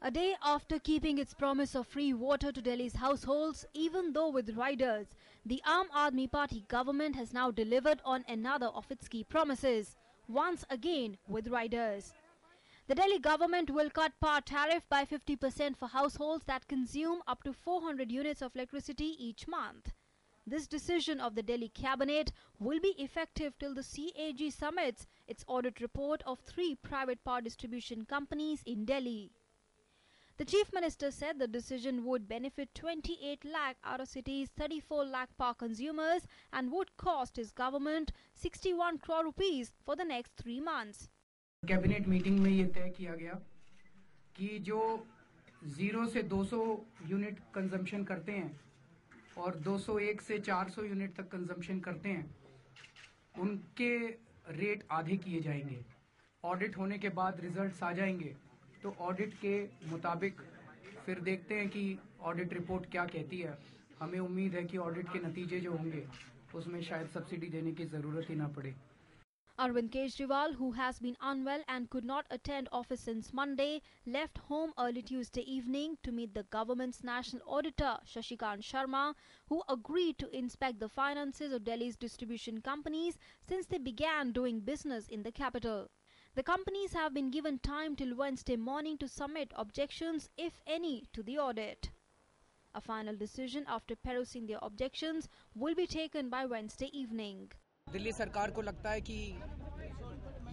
A day after keeping its promise of free water to Delhi's households, even though with riders, the Aam Aadmi Party government has now delivered on another of its key promises, once again with riders. The Delhi government will cut power tariff by 50% for households that consume up to 400 units of electricity each month. This decision of the Delhi cabinet will be effective till the CAG submits its audit report of 3 private power distribution companies in Delhi. The Chief Minister said the decision would benefit 28 lakh out of city's 34 lakh power consumers and would cost his government 61 crore rupees for the next 3 months. Cabinet meeting में ये तय किया गया कि जो 0 से 200 unit consumption करते हैं और 201 से 400 यूनिट तक कंजम्पशन करते हैं, उनके रेट आधे किए जाएंगे। ऑडिट होने के बाद रिजल्ट्स आ जाएंगे तो ऑडिट के मुताबिक फिर देखते हैं कि ऑडिट रिपोर्ट क्या कहती है। हमें उम्मीद है कि ऑडिट के नतीजे जो होंगे उसमें शायद सब्सिडी देने की जरूरत ही ना पड़े। Arvind Kejriwal, who has been unwell and could not attend office since Monday, left home early Tuesday evening to meet the government's national auditor, Shashikant Sharma, who agreed to inspect the finances of Delhi's distribution companies since they began doing business in the capital. The companies have been given time till Wednesday morning to submit objections, if any, to the audit. A final decision after perusing their objections will be taken by Wednesday evening. Delhi सरकार को लगता है कि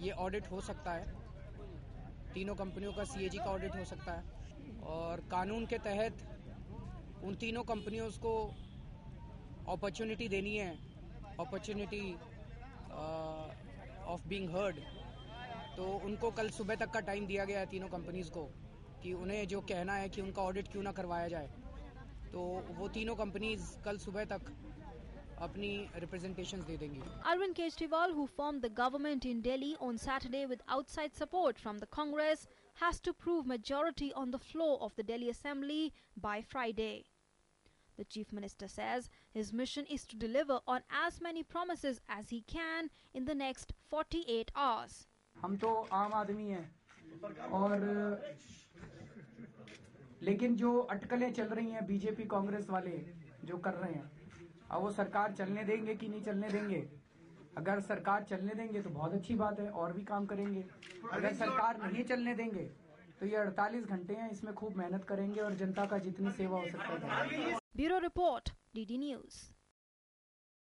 ये audit हो सकता है, तीनों कंपनियों का सीएजी का ऑडिट हो सकता है और कानून के तहत उन तीनों कंपनियों को अपॉर्चुनिटी देनी है, अपॉर्चुनिटी ऑफ बीइंग हर्ड। तो उनको कल सुबह तक का टाइम दिया गया है तीनों कंपनीज को कि उन्हें जो कहना है कि उनका ऑडिट क्यों ना करवाया जाए। तो वो तीनों कंपनीज कल सुबह तक अपनी रिप्रेजेंटेशंस दे देंगी। Arvind Kejriwal, who formed the government in Delhi on Saturday with outside support from the Congress, has to prove majority on the floor of the Delhi Assembly by Friday. The Chief Minister says his mission is to deliver on as many promises as he can in the next 48 hours. हम तो आम आदमी हैं और लेकिन जो अटकलें चल रही हैं बीजेपी कांग्रेस वाले जो कर रहे हैं, अब वो सरकार चलने देंगे कि नहीं चलने देंगे। अगर सरकार चलने देंगे तो बहुत अच्छी बात है, और भी काम करेंगे। अगर सरकार नहीं चलने देंगे तो ये 48 घंटे हैं, इसमें खूब मेहनत करेंगे और जनता का जितनी सेवा हो सकता है। Bureau report, DD News।